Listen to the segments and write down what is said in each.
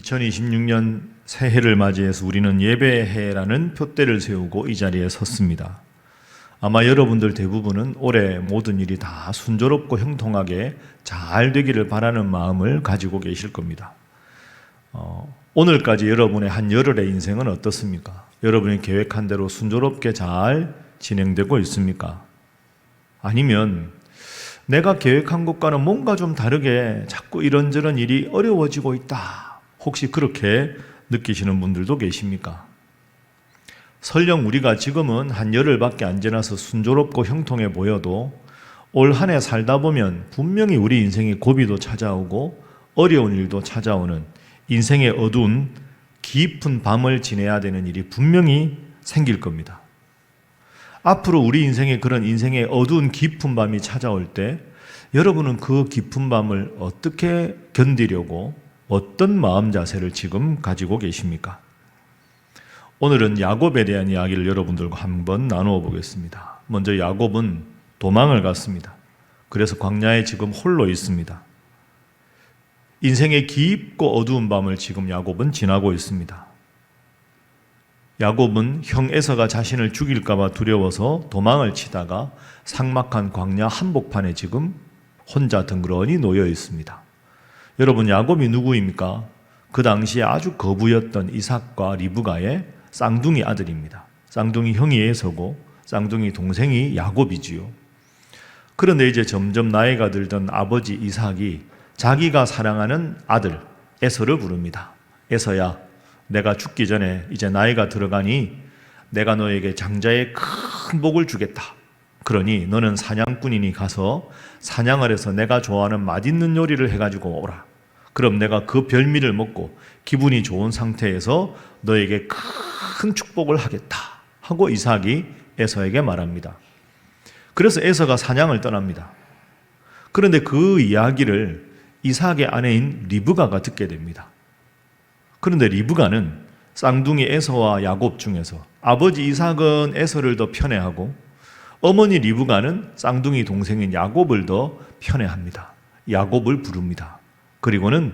2026년 새해를 맞이해서 우리는 예배해라는 표대를 세우고 이 자리에 섰습니다. 아마 여러분들 대부분은 올해 모든 일이 다 순조롭고 형통하게 잘 되기를 바라는 마음을 가지고 계실 겁니다. 오늘까지 여러분의 한 열흘의 인생은 어떻습니까? 여러분이 계획한 대로 순조롭게 잘 진행되고 있습니까? 아니면 내가 계획한 것과는 뭔가 좀 다르게 자꾸 이런저런 일이 어려워지고 있다. 혹시 그렇게 느끼시는 분들도 계십니까? 설령 우리가 지금은 한 열흘밖에 안 지나서 순조롭고 형통해 보여도 올 한 해 살다 보면 분명히 우리 인생에 고비도 찾아오고 어려운 일도 찾아오는 인생의 어두운 깊은 밤을 지내야 되는 일이 분명히 생길 겁니다. 앞으로 우리 인생에 그런 인생의 어두운 깊은 밤이 찾아올 때 여러분은 그 깊은 밤을 어떻게 견디려고 어떤 마음 자세를 지금 가지고 계십니까? 오늘은 야곱에 대한 이야기를 여러분들과 한번 나누어 보겠습니다. 먼저 야곱은 도망을 갔습니다. 그래서 광야에 지금 홀로 있습니다. 인생의 깊고 어두운 밤을 지금 야곱은 지나고 있습니다. 야곱은 형 에서가 자신을 죽일까 봐 두려워서 도망을 치다가 삭막한 광야 한복판에 지금 혼자 덩그러니 놓여 있습니다. 여러분, 야곱이 누구입니까? 그 당시에 아주 거부였던 이삭과 리브가의 쌍둥이 아들입니다. 쌍둥이 형이 에서고 쌍둥이 동생이 야곱이지요. 그런데 이제 점점 나이가 들던 아버지 이삭이 자기가 사랑하는 아들 에서를 부릅니다. 에서야, 내가 죽기 전에 이제 나이가 들어가니 내가 너에게 장자의 큰 복을 주겠다. 그러니 너는 사냥꾼이니 가서 사냥을 해서 내가 좋아하는 맛있는 요리를 해가지고 오라. 그럼 내가 그 별미를 먹고 기분이 좋은 상태에서 너에게 큰 축복을 하겠다 하고 이삭이 에서에게 말합니다. 그래서 에서가 사냥을 떠납니다. 그런데 그 이야기를 이삭의 아내인 리브가가 듣게 됩니다. 그런데 리브가는 쌍둥이 에서와 야곱 중에서 아버지 이삭은 에서를 더 편애하고 어머니 리브가는 쌍둥이 동생인 야곱을 더 편애합니다. 야곱을 부릅니다. 그리고는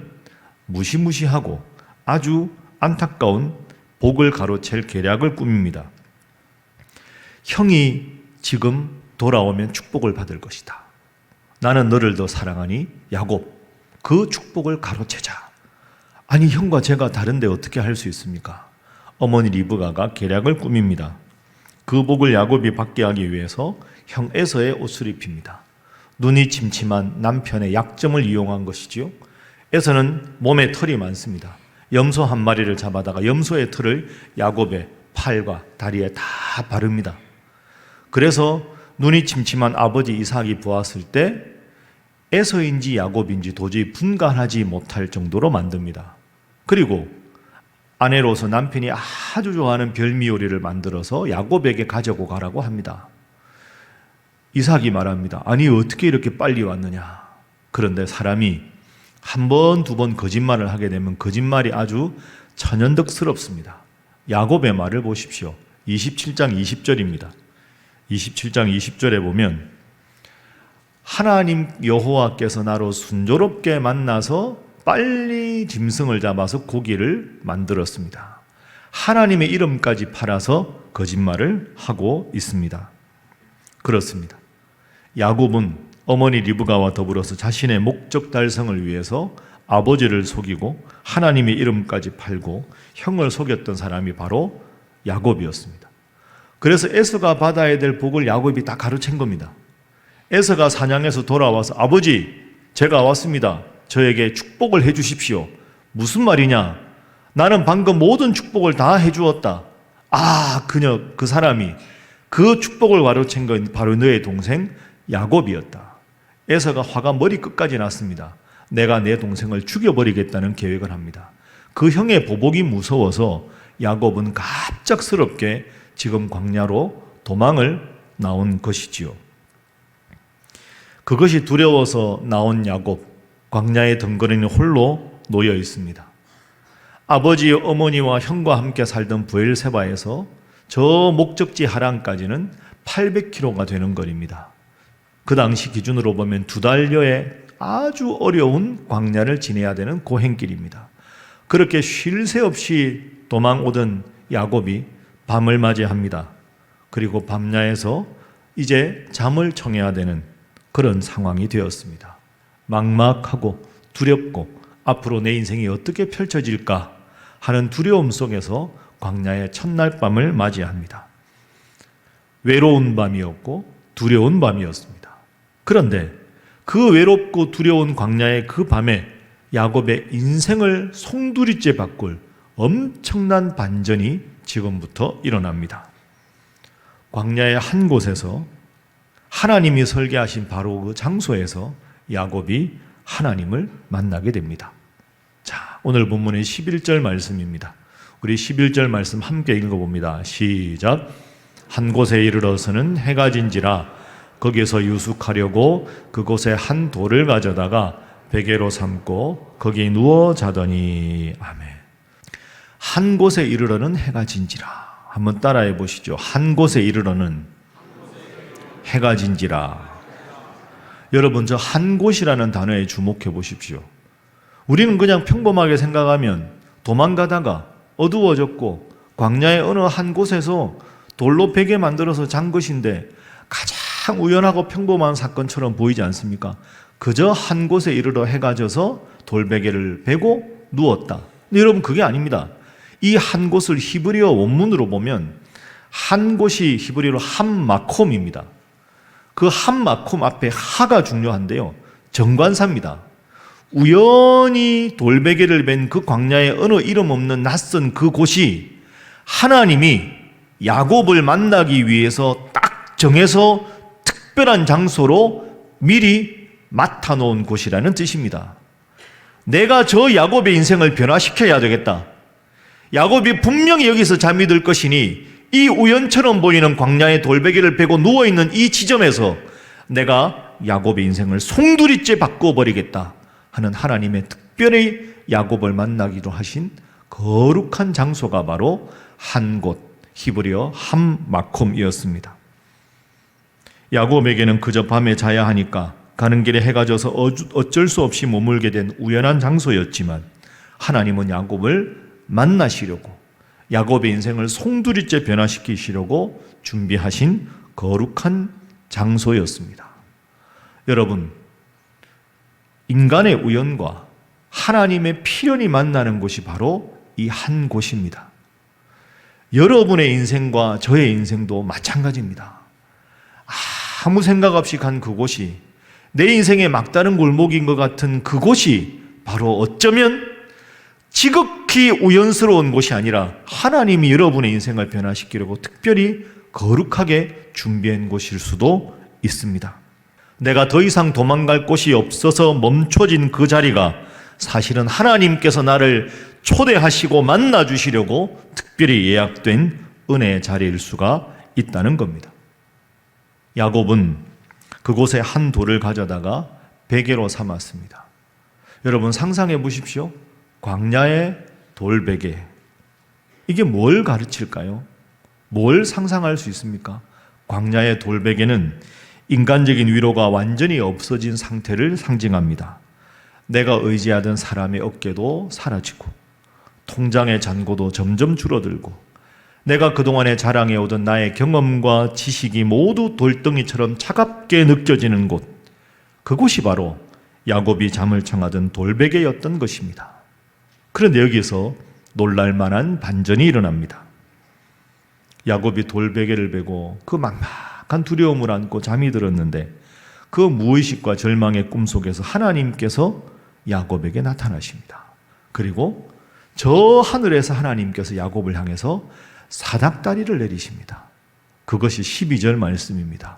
무시무시하고 아주 안타까운 복을 가로챌 계략을 꾸밉니다. 형이 지금 돌아오면 축복을 받을 것이다. 나는 너를 더 사랑하니 야곱, 그 축복을 가로채자. 아니, 형과 제가 다른데 어떻게 할 수 있습니까? 어머니 리브가가 계략을 꾸밉니다. 그 복을 야곱이 받게 하기 위해서 형 에서의 옷을 입힙니다. 눈이 침침한 남편의 약점을 이용한 것이지요. 에서는 몸에 털이 많습니다. 염소 한 마리를 잡아다가 염소의 털을 야곱의 팔과 다리에 다 바릅니다. 그래서 눈이 침침한 아버지 이삭이 보았을 때 에서인지 야곱인지 도저히 분간하지 못할 정도로 만듭니다. 그리고 아내로서 남편이 아주 좋아하는 별미 요리를 만들어서 야곱에게 가져고 가라고 합니다. 이삭이 말합니다. 아니, 어떻게 이렇게 빨리 왔느냐? 그런데 사람이 한 번, 두 번 거짓말을 하게 되면 거짓말이 아주 천연덕스럽습니다. 야곱의 말을 보십시오. 27장 20절입니다. 27장 20절에 보면 하나님 여호와께서 나로 순조롭게 만나서 빨리 짐승을 잡아서 고기를 만들었습니다. 하나님의 이름까지 팔아서 거짓말을 하고 있습니다. 그렇습니다. 야곱은 어머니 리브가와 더불어서 자신의 목적 달성을 위해서 아버지를 속이고 하나님의 이름까지 팔고 형을 속였던 사람이 바로 야곱이었습니다. 그래서 에서가 받아야 될 복을 야곱이 다 가로챈 겁니다. 에서가 사냥해서 돌아와서 아버지, 제가 왔습니다. 저에게 축복을 해 주십시오. 무슨 말이냐? 나는 방금 모든 축복을 다 해주었다. 아, 그 사람이 그 축복을 가로챈 건 바로 너의 동생 야곱이었다. 에서가 화가 머리끝까지 났습니다. 내가 내 동생을 죽여버리겠다는 계획을 합니다. 그 형의 보복이 무서워서 야곱은 갑작스럽게 지금 광야로 도망을 나온 것이지요. 그것이 두려워서 나온 야곱, 광야에 덩그러니 홀로 놓여 있습니다. 아버지, 어머니와 형과 함께 살던 브엘세바에서 저 목적지 하란까지는 800km가 되는 거리입니다. 그 당시 기준으로 보면 2달여의 아주 어려운 광야를 지내야 되는 고행길입니다. 그렇게 쉴 새 없이 도망오던 야곱이 밤을 맞이합니다. 그리고 밤야에서 이제 잠을 청해야 되는 그런 상황이 되었습니다. 막막하고 두렵고 앞으로 내 인생이 어떻게 펼쳐질까 하는 두려움 속에서 광야의 첫날 밤을 맞이합니다. 외로운 밤이었고 두려운 밤이었습니다. 그런데 그 외롭고 두려운 광야의 그 밤에 야곱의 인생을 송두리째 바꿀 엄청난 반전이 지금부터 일어납니다. 광야의 한 곳에서 하나님이 설계하신 바로 그 장소에서 야곱이 하나님을 만나게 됩니다. 자, 오늘 본문의 11절 말씀입니다. 우리 11절 말씀 함께 읽어봅니다. 시작. 한 곳에 이르러서는 해가 진지라 거기에서 유숙하려고 그곳에 한 돌을 가져다가 베개로 삼고 거기 누워 자더니. 아멘. 한 곳에 이르러는 해가 진지라. 한번 따라해 보시죠. 한 곳에 이르러는 해가 진지라. 여러분, 저 한 곳이라는 단어에 주목해 보십시오. 우리는 그냥 평범하게 생각하면 도망가다가 어두워졌고 광야의 어느 한 곳에서 돌로 베개 만들어서 잔 것인데 가장 우연하고 평범한 사건처럼 보이지 않습니까? 그저 한 곳에 이르러 해가 져서 돌베개를 베고 누웠다. 근데 여러분, 그게 아닙니다. 이 한 곳을 히브리어 원문으로 보면 한 곳이 히브리어로 함마콤입니다. 그 함마콤 앞에 하가 중요한데요, 정관사입니다. 우연히 돌베개를 벤 그 광야의 어느 이름 없는 낯선 그 곳이 하나님이 야곱을 만나기 위해서 딱 정해서 특별한 장소로 미리 맡아놓은 곳이라는 뜻입니다. 내가 저 야곱의 인생을 변화시켜야 되겠다. 야곱이 분명히 여기서 잠이 들 것이니 이 우연처럼 보이는 광야의 돌베개를 베고 누워있는 이 지점에서 내가 야곱의 인생을 송두리째 바꿔버리겠다 하는 하나님의 특별히 야곱을 만나기로 하신 거룩한 장소가 바로 한 곳, 히브리어 함마콤이었습니다. 야곱에게는 그저 밤에 자야 하니까 가는 길에 해가 져서 어쩔 수 없이 머물게 된 우연한 장소였지만 하나님은 야곱을 만나시려고, 야곱의 인생을 송두리째 변화시키시려고 준비하신 거룩한 장소였습니다. 여러분, 인간의 우연과 하나님의 필연이 만나는 곳이 바로 이 한 곳입니다. 여러분의 인생과 저의 인생도 마찬가지입니다. 아무 생각 없이 간 그곳이 내 인생의 막다른 골목인 것 같은 그곳이 바로 어쩌면 지극히 우연스러운 곳이 아니라 하나님이 여러분의 인생을 변화시키려고 특별히 거룩하게 준비한 곳일 수도 있습니다. 내가 더 이상 도망갈 곳이 없어서 멈춰진 그 자리가 사실은 하나님께서 나를 초대하시고 만나주시려고 특별히 예약된 은혜의 자리일 수가 있다는 겁니다. 야곱은 그곳에 한 돌을 가져다가 베개로 삼았습니다. 여러분, 상상해 보십시오. 광야의 돌베개. 이게 뭘 가르칠까요? 뭘 상상할 수 있습니까? 광야의 돌베개는 인간적인 위로가 완전히 없어진 상태를 상징합니다. 내가 의지하던 사람의 어깨도 사라지고 통장의 잔고도 점점 줄어들고 내가 그동안에 자랑해오던 나의 경험과 지식이 모두 돌덩이처럼 차갑게 느껴지는 곳, 그곳이 바로 야곱이 잠을 청하던 돌베개였던 것입니다. 그런데 여기서 놀랄만한 반전이 일어납니다. 야곱이 돌베개를 베고 그 막막한 두려움을 안고 잠이 들었는데 그 무의식과 절망의 꿈속에서 하나님께서 야곱에게 나타나십니다. 그리고 저 하늘에서 하나님께서 야곱을 향해서 사닥다리를 내리십니다. 그것이 12절 말씀입니다.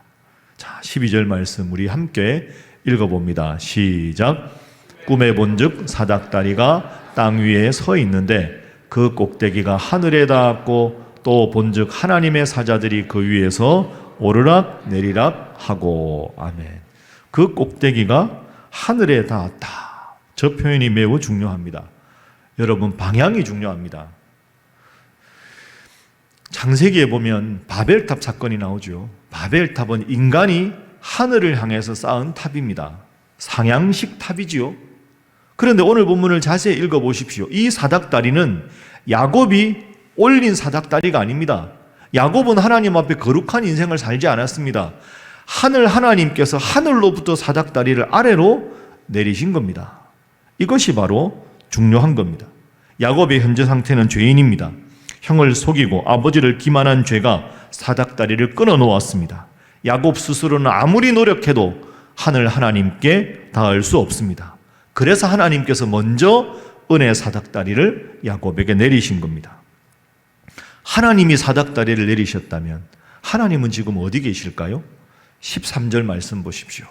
자, 12절 말씀 우리 함께 읽어봅니다. 시작. 꿈에 본즉 사닥다리가 땅 위에 서 있는데 그 꼭대기가 하늘에 닿았고 또 본즉 하나님의 사자들이 그 위에서 오르락 내리락 하고. 아멘. 그 꼭대기가 하늘에 닿았다. 저 표현이 매우 중요합니다. 여러분, 방향이 중요합니다. 창세기에 보면 바벨탑 사건이 나오죠. 바벨탑은 인간이 하늘을 향해서 쌓은 탑입니다. 상향식 탑이지요. 그런데 오늘 본문을 자세히 읽어보십시오. 이 사닥다리는 야곱이 올린 사닥다리가 아닙니다. 야곱은 하나님 앞에 거룩한 인생을 살지 않았습니다. 하늘 하나님께서 하늘로부터 사닥다리를 아래로 내리신 겁니다. 이것이 바로 중요한 겁니다. 야곱의 현재 상태는 죄인입니다. 형을 속이고 아버지를 기만한 죄가 사닥다리를 끊어 놓았습니다. 야곱 스스로는 아무리 노력해도 하늘 하나님께 닿을 수 없습니다. 그래서 하나님께서 먼저 은혜 사닥다리를 야곱에게 내리신 겁니다. 하나님이 사닥다리를 내리셨다면 하나님은 지금 어디 계실까요? 13절 말씀 보십시오.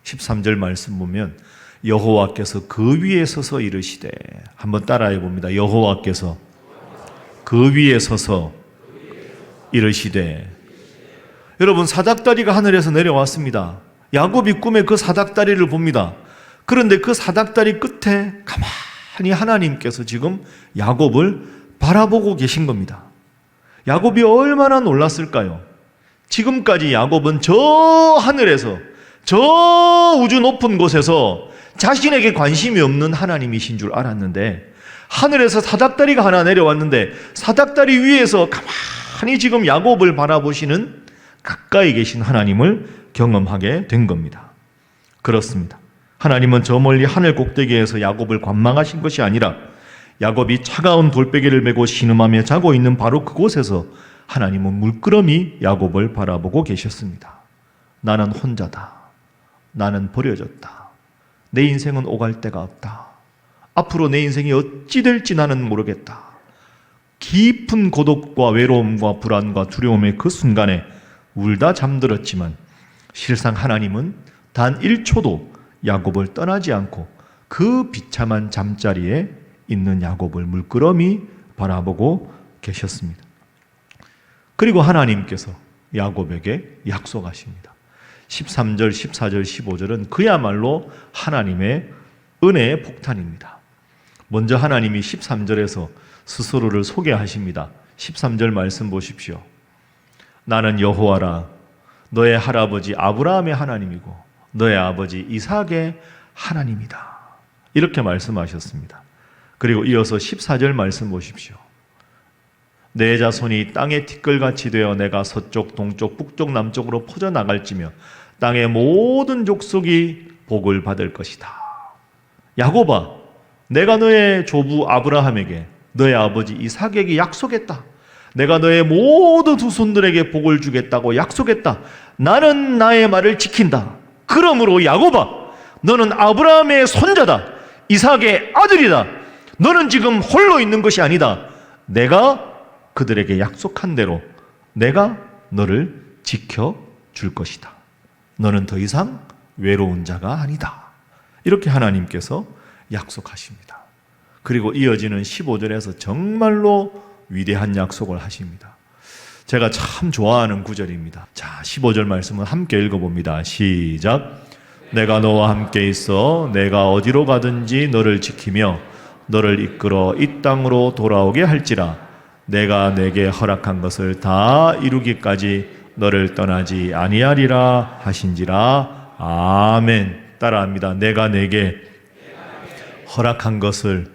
13절 말씀 보면 여호와께서 그 위에 서서 이르시되, 한번 따라해 봅니다. 여호와께서 그 위에 서서 이르시되. 여러분, 사닥다리가 하늘에서 내려왔습니다. 야곱이 꿈에 그 사닥다리를 봅니다. 그런데 그 사닥다리 끝에 가만히 하나님께서 지금 야곱을 바라보고 계신 겁니다. 야곱이 얼마나 놀랐을까요? 지금까지 야곱은 저 하늘에서, 저 우주 높은 곳에서 자신에게 관심이 없는 하나님이신 줄 알았는데, 하늘에서 사닥다리가 하나 내려왔는데 사닥다리 위에서 가만히 지금 야곱을 바라보시는 가까이 계신 하나님을 경험하게 된 겁니다. 그렇습니다. 하나님은 저 멀리 하늘 꼭대기에서 야곱을 관망하신 것이 아니라 야곱이 차가운 돌베개를 메고 신음하며 자고 있는 바로 그곳에서 하나님은 물끄러미 야곱을 바라보고 계셨습니다. 나는 혼자다. 나는 버려졌다. 내 인생은 오갈 데가 없다. 앞으로 내 인생이 어찌 될지 나는 모르겠다. 깊은 고독과 외로움과 불안과 두려움의 그 순간에 울다 잠들었지만 실상 하나님은 단 1초도 야곱을 떠나지 않고 그 비참한 잠자리에 있는 야곱을 물끄러미 바라보고 계셨습니다. 그리고 하나님께서 야곱에게 약속하십니다. 13절, 14절, 15절은 그야말로 하나님의 은혜의 폭탄입니다. 먼저 하나님이 13절에서 스스로를 소개하십니다. 13절 말씀 보십시오. 나는 여호와라. 너의 할아버지 아브라함의 하나님이고 너의 아버지 이삭의 하나님이다. 이렇게 말씀하셨습니다. 그리고 이어서 14절 말씀 보십시오. 내 자손이 땅의 티끌같이 되어 내가 서쪽, 동쪽, 북쪽, 남쪽으로 퍼져나갈지며 땅의 모든 족속이 복을 받을 것이다. 야곱아, 내가 너의 조부 아브라함에게, 너의 아버지 이삭에게 약속했다. 내가 너의 모든 후손들에게 복을 주겠다고 약속했다. 나는 나의 말을 지킨다. 그러므로 야곱아, 너는 아브라함의 손자다. 이삭의 아들이다. 너는 지금 홀로 있는 것이 아니다. 내가 그들에게 약속한 대로 내가 너를 지켜줄 것이다. 너는 더 이상 외로운 자가 아니다. 이렇게 하나님께서 약속하십니다. 그리고 이어지는 15절에서 정말로 위대한 약속을 하십니다. 제가 참 좋아하는 구절입니다. 자, 15절 말씀을 함께 읽어봅니다. 시작. 내가 너와 함께 있어 내가 어디로 가든지 너를 지키며 너를 이끌어 이 땅으로 돌아오게 할지라. 내가 내게 허락한 것을 다 이루기까지 너를 떠나지 아니하리라 하신지라. 아멘. 따라합니다. 내가 내게 허락한 것을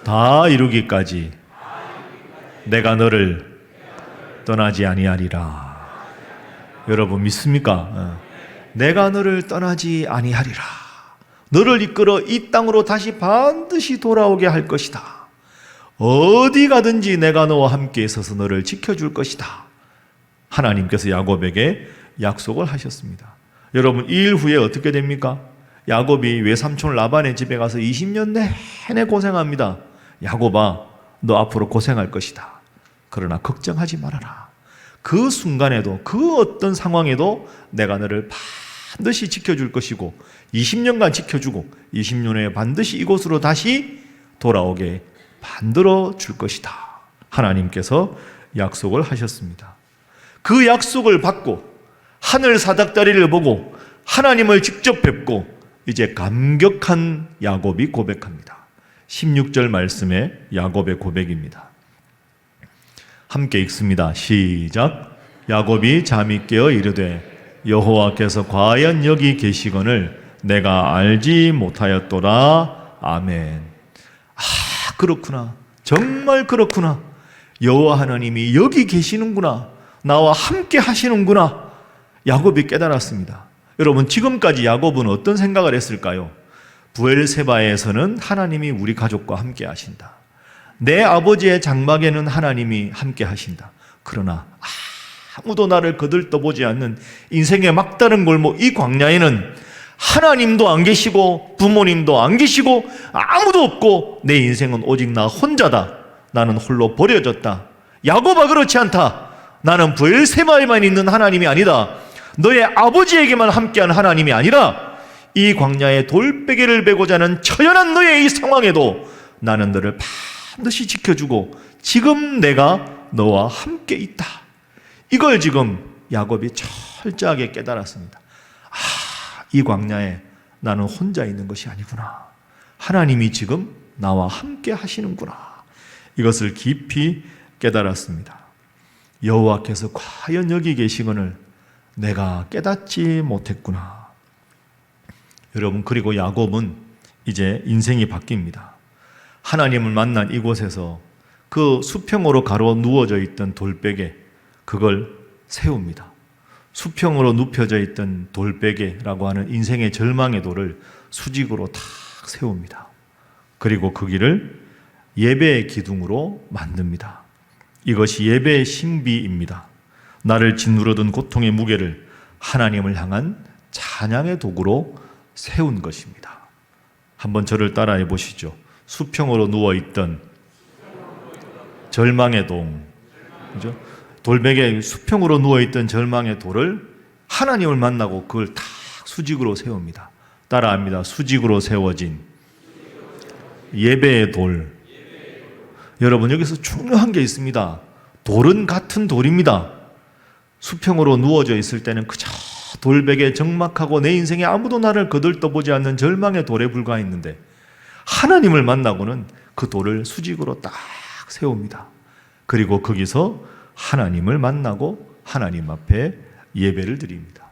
다 이루기까지 내가 너를 떠나지 아니하리라. 여러분 믿습니까? 내가 너를 떠나지 아니하리라. 너를 이끌어 이 땅으로 다시 반드시 돌아오게 할 것이다. 어디 가든지 내가 너와 함께 있어서 너를 지켜줄 것이다. 하나님께서 야곱에게 약속을 하셨습니다. 여러분, 이 일 후에 어떻게 됩니까? 야곱이 외삼촌 라반의 집에 가서 20년 내내 고생합니다. 야곱아, 너 앞으로 고생할 것이다. 그러나 걱정하지 말아라. 그 순간에도, 그 어떤 상황에도 내가 너를 반드시 지켜줄 것이고 20년간 지켜주고 20년 후에 반드시 이곳으로 다시 돌아오게 만들어 줄 것이다. 하나님께서 약속을 하셨습니다. 그 약속을 받고 하늘 사닥다리를 보고 하나님을 직접 뵙고 이제 감격한 야곱이 고백합니다. 16절 말씀에 야곱의 고백입니다. 함께 읽습니다. 시작. 야곱이 잠이 깨어 이르되 여호와께서 과연 여기 계시거늘 내가 알지 못하였도다. 아멘. 아, 그렇구나. 정말 그렇구나. 여호와 하나님이 여기 계시는구나. 나와 함께 하시는구나. 야곱이 깨달았습니다. 여러분, 지금까지 야곱은 어떤 생각을 했을까요? 브엘세바에서는 하나님이 우리 가족과 함께 하신다. 내 아버지의 장막에는 하나님이 함께 하신다. 그러나 아무도 나를 거들떠보지 않는 인생의 막다른 골목 이 광야에는 하나님도 안 계시고 부모님도 안 계시고 아무도 없고 내 인생은 오직 나 혼자다. 나는 홀로 버려졌다. 야곱아, 그렇지 않다. 나는 브엘세바에만 있는 하나님이 아니다. 너의 아버지에게만 함께한 하나님이 아니라 이 광야에 돌베개를 베고자 하는 처연한 너의 이 상황에도 나는 너를 반드시 지켜주고 지금 내가 너와 함께 있다. 이걸 지금 야곱이 철저하게 깨달았습니다. 이 광야에 나는 혼자 있는 것이 아니구나. 하나님이 지금 나와 함께 하시는구나. 이것을 깊이 깨달았습니다. 여호와께서 과연 여기 계시거늘 내가 깨닫지 못했구나. 여러분, 그리고 야곱은 이제 인생이 바뀝니다. 하나님을 만난 이곳에서 그 수평으로 가로 누워져 있던 돌베개, 그걸 세웁니다. 수평으로 눕혀져 있던 돌베개라고 하는 인생의 절망의 돌을 수직으로 탁 세웁니다. 그리고 그 길을 예배의 기둥으로 만듭니다. 이것이 예배의 신비입니다. 나를 짓누르던 고통의 무게를 하나님을 향한 찬양의 도구로 세운 것입니다. 한번 저를 따라해 보시죠. 수평으로 누워있던 절망의 동, 그죠? 돌베개 수평으로 누워있던 절망의 돌을 하나님을 만나고 그걸 탁 수직으로 세웁니다. 따라합니다. 수직으로 세워진 예배의 돌. 여러분, 여기서 중요한 게 있습니다. 돌은 같은 돌입니다. 수평으로 누워져 있을 때는 그저 돌베개 적막하고 내 인생에 아무도 나를 거들떠보지 않는 절망의 돌에 불과했는데 하나님을 만나고는 그 돌을 수직으로 딱 세웁니다. 그리고 거기서 하나님을 만나고 하나님 앞에 예배를 드립니다.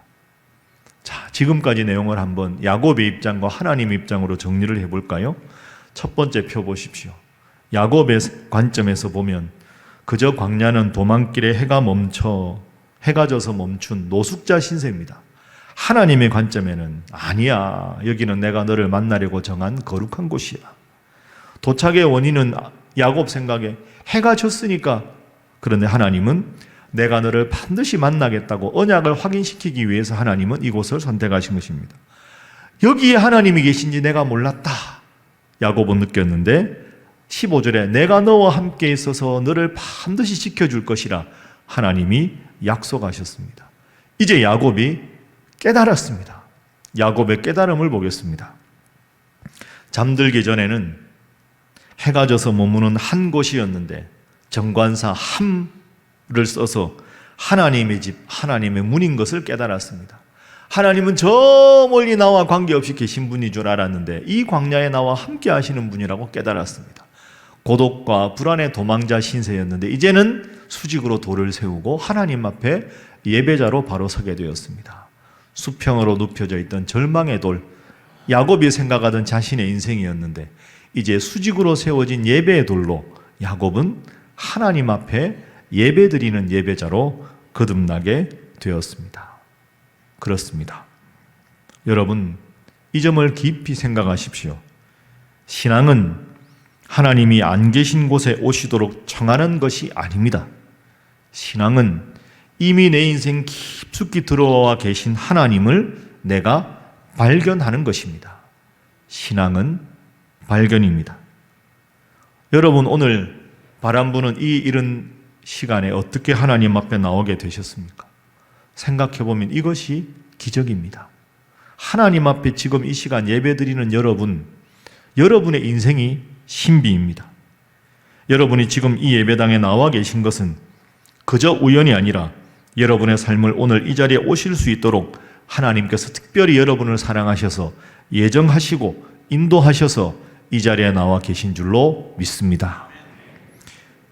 자, 지금까지 내용을 한번 야곱의 입장과 하나님 입장으로 정리를 해볼까요? 첫 번째 표 보십시오. 야곱의 관점에서 보면 그저 광야는 도망길에 해가 져서 멈춘 노숙자 신세입니다. 하나님의 관점에는 아니야, 여기는 내가 너를 만나려고 정한 거룩한 곳이야. 도착의 원인은 야곱 생각에 해가 졌으니까. 그런데 하나님은 내가 너를 반드시 만나겠다고 언약을 확인시키기 위해서 하나님은 이곳을 선택하신 것입니다. 여기에 하나님이 계신지 내가 몰랐다. 야곱은 느꼈는데 15절에 내가 너와 함께 있어서 너를 반드시 지켜줄 것이라 하나님이 약속하셨습니다. 이제 야곱이 깨달았습니다. 야곱의 깨달음을 보겠습니다. 잠들기 전에는 해가 져서 머무는 한 곳이었는데 정관사 함을 써서 하나님의 집, 하나님의 문인 것을 깨달았습니다. 하나님은 저 멀리 나와 관계없이 계신 분인 줄 알았는데 이 광야에 나와 함께 하시는 분이라고 깨달았습니다. 고독과 불안의 도망자 신세였는데 이제는 수직으로 돌을 세우고 하나님 앞에 예배자로 바로 서게 되었습니다. 수평으로 눕혀져 있던 절망의 돌, 야곱이 생각하던 자신의 인생이었는데 이제 수직으로 세워진 예배의 돌로 야곱은 하나님 앞에 예배드리는 예배자로 거듭나게 되었습니다. 그렇습니다. 여러분, 이 점을 깊이 생각하십시오. 신앙은 하나님이 안 계신 곳에 오시도록 청하는 것이 아닙니다. 신앙은 이미 내 인생 깊숙이 들어와 계신 하나님을 내가 발견하는 것입니다. 신앙은 발견입니다. 여러분, 오늘 바람 부는 이 이른 시간에 어떻게 하나님 앞에 나오게 되셨습니까? 생각해보면 이것이 기적입니다. 하나님 앞에 지금 이 시간 예배드리는 여러분, 여러분의 인생이 신비입니다. 여러분이 지금 이 예배당에 나와 계신 것은 그저 우연이 아니라 여러분의 삶을 오늘 이 자리에 오실 수 있도록 하나님께서 특별히 여러분을 사랑하셔서 예정하시고 인도하셔서 이 자리에 나와 계신 줄로 믿습니다.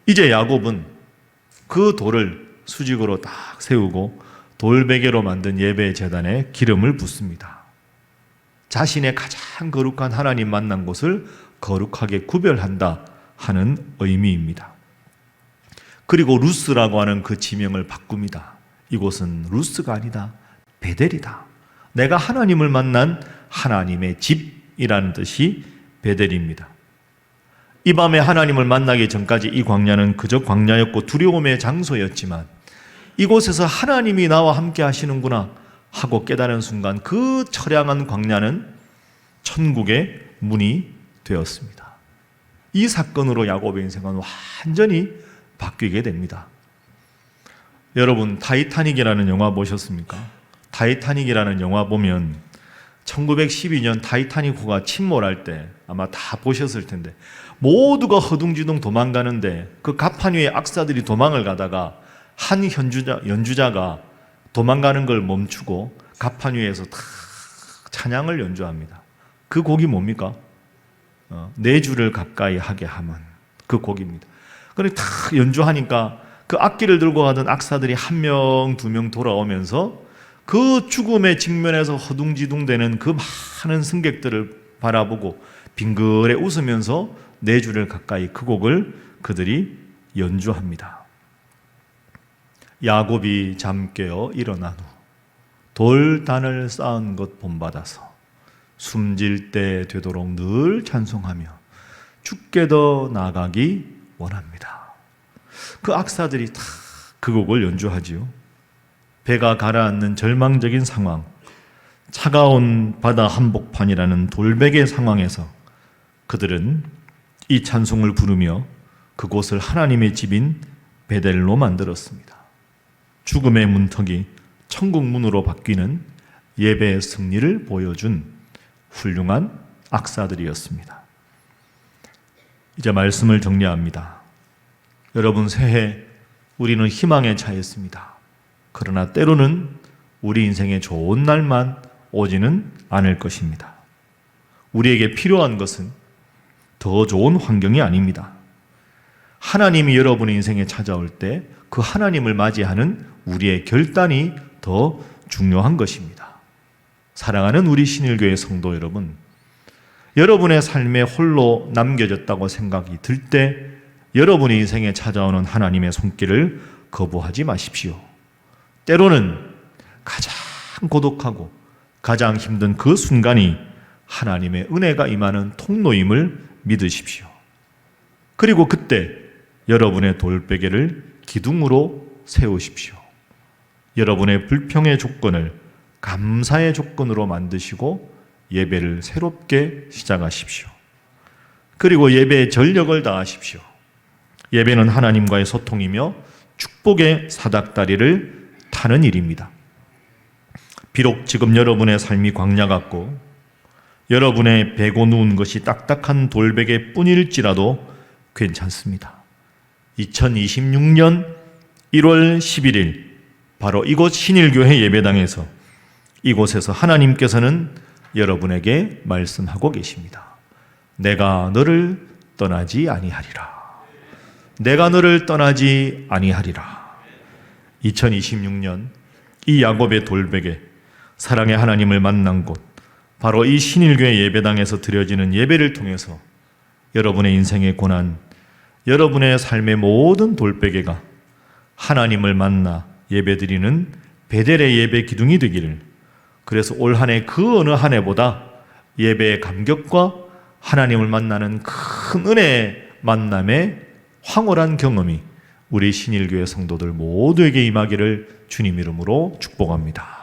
이제 야곱은 그 돌을 수직으로 딱 세우고 돌베개로 만든 예배 제단에 기름을 붓습니다. 자신의 가장 거룩한 하나님 만난 곳을 거룩하게 구별한다 하는 의미입니다. 그리고 루스라고 하는 그 지명을 바꿉니다. 이곳은 루스가 아니다, 베델이다. 내가 하나님을 만난 하나님의 집이라는 뜻이 베델입니다. 이 밤에 하나님을 만나기 전까지 이 광야는 그저 광야였고 두려움의 장소였지만 이곳에서 하나님이 나와 함께 하시는구나 하고 깨달은 순간 그 처량한 광야는 천국의 문이 되었습니다. 이 사건으로 야곱의 인생은 완전히 바뀌게 됩니다. 여러분, 타이타닉이라는 영화 보셨습니까? 타이타닉이라는 영화 보면 1912년 타이타닉호가 침몰할 때 아마 다 보셨을 텐데 모두가 허둥지둥 도망가는데 그 갑판 위에 악사들이 도망을 가다가 한 연주자가 도망가는 걸 멈추고 갑판 위에서 다 찬양을 연주합니다. 그 곡이 뭡니까? 네 줄을 가까이 하게 하면 그 곡입니다. 그런데 다 연주하니까 그 악기를 들고 가던 악사들이 한 명, 두 명 돌아오면서 그 죽음의 직면에서 허둥지둥대는 그 많은 승객들을 바라보고 빙그레 웃으면서 네 줄을 가까이 그 곡을 그들이 연주합니다. 야곱이 잠 깨어 일어난 후 돌단을 쌓은 것 본받아서 숨질 때 되도록 늘 찬송하며 주께 더 나아가기 원합니다. 그 악사들이 다 그 곡을 연주하지요. 배가 가라앉는 절망적인 상황, 차가운 바다 한복판이라는 돌베개 상황에서 그들은 이 찬송을 부르며 그곳을 하나님의 집인 베델로 만들었습니다. 죽음의 문턱이 천국 문으로 바뀌는 예배의 승리를 보여준 훌륭한 악사들이었습니다. 이제 말씀을 정리합니다. 여러분, 새해 우리는 희망에 차있습니다. 그러나 때로는 우리 인생에 좋은 날만 오지는 않을 것입니다. 우리에게 필요한 것은 더 좋은 환경이 아닙니다. 하나님이 여러분의 인생에 찾아올 때 그 하나님을 맞이하는 우리의 결단이 더 중요한 것입니다. 사랑하는 우리 신일교회 성도 여러분, 여러분의 삶에 홀로 남겨졌다고 생각이 들 때 여러분의 인생에 찾아오는 하나님의 손길을 거부하지 마십시오. 때로는 가장 고독하고 가장 힘든 그 순간이 하나님의 은혜가 임하는 통로임을 믿으십시오. 그리고 그때 여러분의 돌베개를 기둥으로 세우십시오. 여러분의 불평의 조건을 감사의 조건으로 만드시고 예배를 새롭게 시작하십시오. 그리고 예배에 전력을 다하십시오. 예배는 하나님과의 소통이며 축복의 사닥다리를 타는 일입니다. 비록 지금 여러분의 삶이 광야 같고 여러분의 베고 누운 것이 딱딱한 돌베개 뿐일지라도 괜찮습니다. 2026년 1월 11일 바로 이곳 신일교회 예배당에서 이곳에서 하나님께서는 여러분에게 말씀하고 계십니다. 내가 너를 떠나지 아니하리라. 내가 너를 떠나지 아니하리라. 2026년 이 야곱의 돌베개, 사랑의 하나님을 만난 곳, 바로 이 신일교회 예배당에서 드려지는 예배를 통해서 여러분의 인생의 고난, 여러분의 삶의 모든 돌베개가 하나님을 만나 예배드리는 베델의 예배 기둥이 되기를, 그래서 올 한 해 그 어느 한 해보다 예배의 감격과 하나님을 만나는 큰 은혜의 만남의 황홀한 경험이 우리 신일교회 성도들 모두에게 임하기를 주님 이름으로 축복합니다.